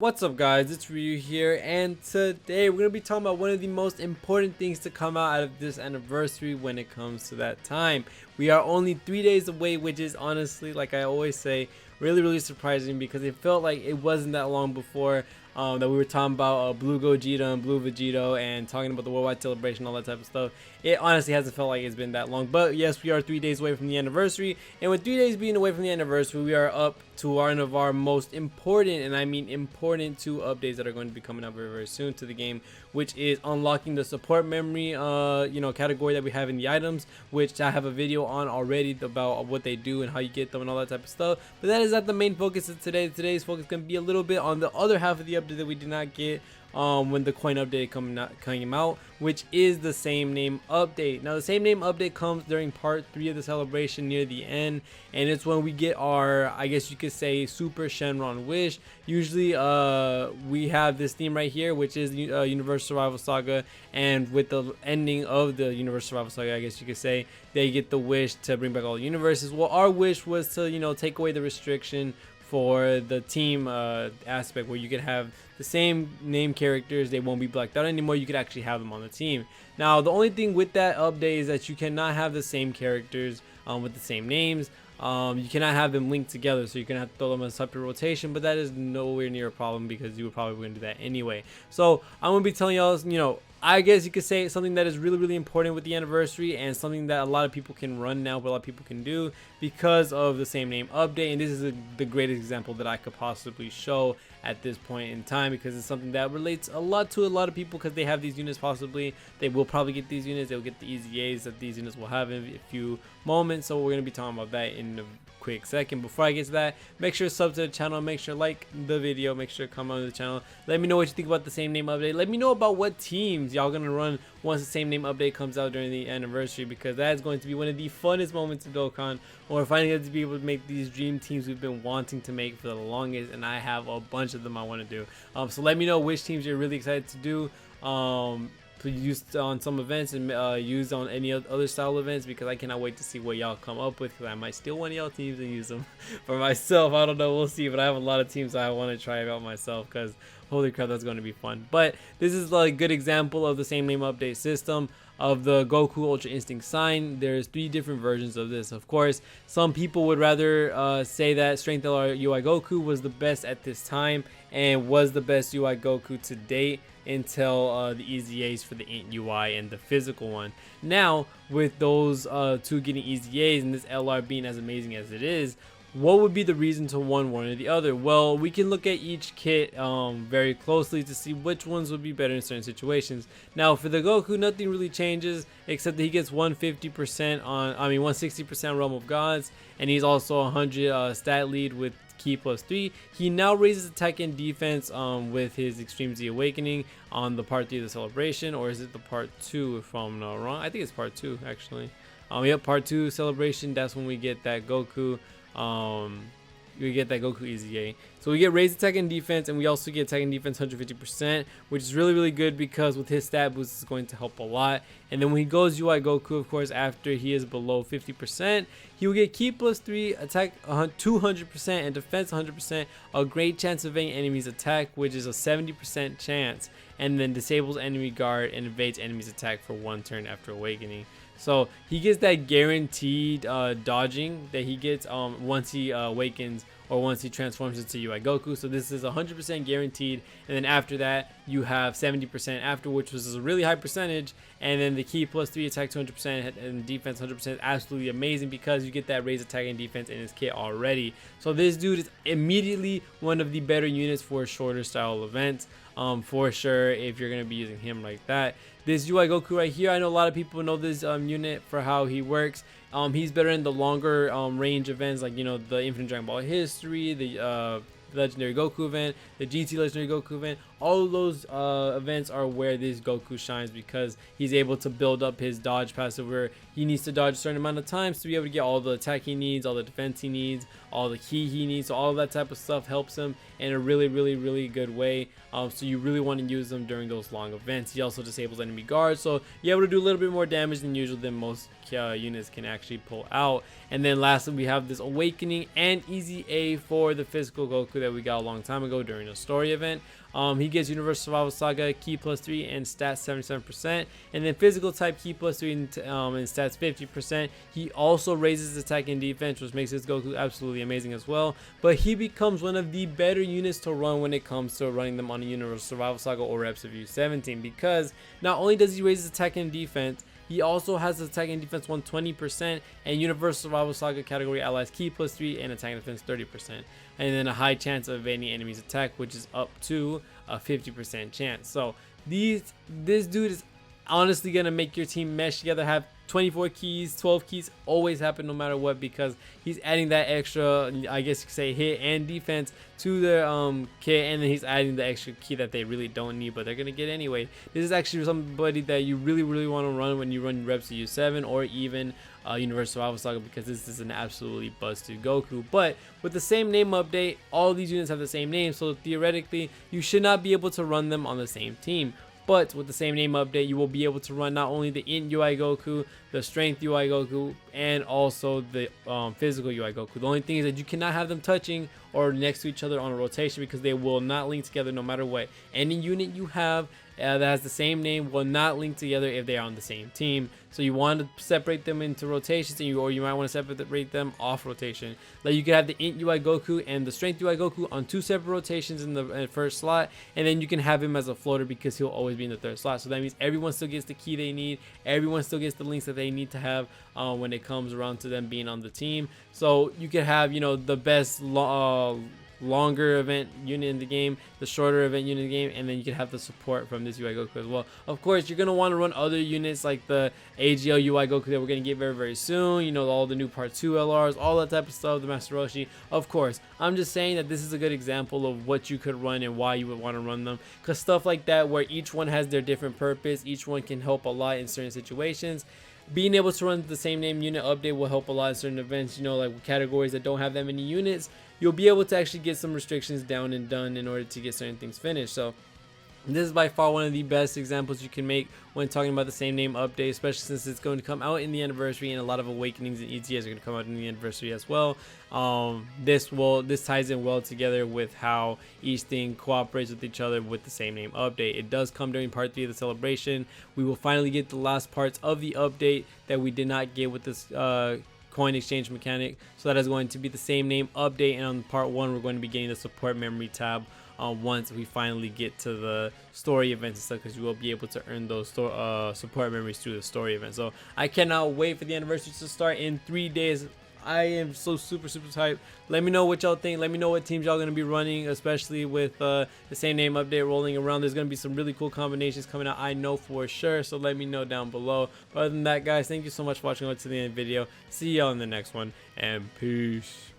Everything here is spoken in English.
What's up guys, it's Ryu here, and today we're going to be talking about one of the most important things to come out of this anniversary when it comes to that time. We are only 3 days away, which is honestly, like I always say, really surprising because it felt like it wasn't that long before that we were talking about Blue Gogeta and Blue Vegito and talking about the worldwide celebration, all that type of stuff. It honestly hasn't felt like it's been that long, but yes, we are 3 days away from the anniversary, and with 3 days being away from the anniversary, we are up to one of our most important, and I mean important, two updates that are going to be coming up very soon to the game, which is unlocking the support memory category that we have in the items, which I have a video on already about what they do and how you get them and all that type of stuff. But that is not the main focus of today. Today's focus is going to be a little bit on the other half of the update that we did not get when the coin update came out, which is the same name update. Now the same name update comes during part 3 of the celebration near the end, and it's when we get our, I guess you could say, Super Shenron wish. Usually we have this theme right here, which is Universe Survival Saga, and with the ending of the Universe Survival Saga, I guess you could say, they get the wish to bring back all the universes. Well, our wish was to take away the restriction for the team aspect, where you could have the same name characters. They won't be blacked out anymore. You could actually have them on the team. Now the only thing with that update is that you cannot have the same characters with the same names. You cannot have them linked together, so you're gonna have to throw them in a separate rotation, but that is nowhere near a problem because you were probably going to do that anyway. So I'm gonna be telling y'all, I guess you could say something that is really important with the anniversary, and something that a lot of people can run now, but a lot of people can do because of the same name update. And this is the greatest example that I could possibly show at this point in time, because it's something that relates a lot to a lot of people, because they have these units. Possibly they will probably get these units. They'll get the easy A's that these units will have in a few moments. So we're going to be talking about that in a quick second. Before I get to that, make sure to sub to the channel, make sure to like the video, make sure to comment on the channel, let me know what you think about the same name update. Let me know about what teams y'all gonna run once the same name update comes out during the anniversary, because that is going to be one of the funnest moments of Dokkan, or finally get to be able to make these dream teams we've been wanting to make for the longest, and I have a bunch of them I want to do. So let me know which teams you're really excited to do, to use on some events, and use on any other style events, because I cannot wait to see what y'all come up with, because I might steal one of y'all teams and use them for myself. I don't know, we'll see, but I have a lot of teams I want to try out myself, because holy crap, that's going to be fun. But this is like a good example of the same name update system of the Goku Ultra Instinct sign. There's 3 different versions of this. Of course, some people would rather say that Strength LR UI Goku was the best at this time, and was the best UI Goku to date until the easy A's for the Int UI and the physical one. Now, with those 2 getting easy A's and this LR being as amazing as it is, what would be the reason to one or the other? Well, we can look at each kit very closely to see which ones would be better in certain situations. Now for the Goku, nothing really changes except that he gets 160% on Realm of Gods, and he's also 100 stat lead with Key +3. He now raises attack and defense with his Extreme Z Awakening on the part 3 of the celebration, or is it the part 2 if I'm not wrong? I think it's part 2 actually. Yep, part 2 celebration, that's when we get that Goku. We get that Goku Easy A. So we get raised attack and defense, and we also get attack and defense 150%, which is really good, because with his stat boost is going to help a lot. And then when he goes UI Goku, of course, after he is below 50%, he will get Ki +3, attack 200%, and defense 100%, a great chance of evading enemies attack, which is a 70% chance, and then disables enemy guard and evades enemies attack for 1 turn after awakening. So he gets that guaranteed dodging that he gets once he awakens, or once he transforms into UI Goku. So this is 100% guaranteed, and then after that you have 70% after, which was a really high percentage. And then the Ki +3, attack 200% and defense 100% is absolutely amazing, because you get that raised attack and defense in his kit already. So this dude is immediately one of the better units for shorter style events, for sure, if you're going to be using him like that. This UI Goku right here, I know a lot of people know this unit for how he works. He's better in the longer range events, like the Infinite Dragon Ball History, the Legendary Goku event, the GT Legendary Goku event. All of those events are where this Goku shines, because he's able to build up his dodge passive, where he needs to dodge a certain amount of times to be able to get all the attack he needs, all the defense he needs, all the key he needs. So all of that type of stuff helps him in a really good way. So you really want to use them during those long events. He also disables enemy guards, so you're able to do a little bit more damage than usual than most units can actually pull out. And then lastly, we have this Awakening and Easy A for the physical Goku Goku that we got a long time ago during a story event. He gets Universal Survival Saga Key +3 and Stats 77%, and then Physical type Key +3 and Stats 50%. He also raises attack and defense, which makes his Goku absolutely amazing as well. But he becomes one of the better units to run when it comes to running them on a Universal Survival Saga or Episode View 17, because not only does he raise his attack and defense, he also has attack and defense 120% and Universal Survival Saga category allies Key +3 and attack and defense 30%. And then a high chance of evading enemy's attack, which is up to a 50% chance. So this dude is honestly gonna make your team mesh together, have 24 keys, 12 keys, always happen no matter what, because he's adding that extra, I guess you could say, hit and defense to their kit, and then he's adding the extra key that they really don't need but they're gonna get anyway. This is actually somebody that you really want to run when you run Reps U7 or even Universal Survival Saga, because this is an absolutely busted Goku. But with the same name update, all these units have the same name, so theoretically you should not be able to run them on the same team. But with the same name update, you will be able to run not only the Int UI Goku, the Strength UI Goku, and also the Physical UI Goku. The only thing is that you cannot have them touching or next to each other on a rotation, because they will not link together no matter what. Any unit you have that has the same name will not link together if they are on the same team. So you want to separate them into rotations, or you might want to separate them off rotation. Like you could have the Int UI Goku and the Strength UI Goku on 2 separate rotations in the first slot, and then you can have him as a floater because he'll always be in the 3rd slot. So that means everyone still gets the key they need, everyone still gets the links that they need to have when it comes around to them being on the team. So you could have, you know, the best longer event unit in the game, the shorter event unit in the game, and then you can have the support from this UI Goku as well. Of course, you're going to want to run other units like the AGL UI Goku that we're going to get very soon, you know, all the new Part 2 LRs, all that type of stuff, the Master Roshi. Of course, I'm just saying that this is a good example of what you could run and why you would want to run them, because stuff like that where each one has their different purpose, each one can help a lot in certain situations. Being able to run the same name unit update will help a lot in certain events, you know, like categories that don't have that many units. You'll be able to actually get some restrictions down and done in order to get certain things finished. So this is by far one of the best examples you can make when talking about the same name update, especially since it's going to come out in the anniversary, and a lot of awakenings and ETS are going to come out in the anniversary as well. This ties in well together with how each thing cooperates with each other with the same name update. It does come during Part 3 of the celebration. We will finally get the last parts of the update that we did not get with this coin exchange mechanic, so that is going to be the same name update, and on Part 1 we're going to be getting the support memory tab once we finally get to the story events and stuff, because you will be able to earn those support memories through the story event. So I cannot wait for the anniversary to start in 3 days. I am so super hyped. Let me know what y'all think. Let me know what teams y'all gonna be running, especially with the same name update rolling around. There's gonna be some really cool combinations coming out, I know for sure, so let me know down below. But other than that, guys, thank you so much for watching up to the end of the video. See y'all in the next one, and peace.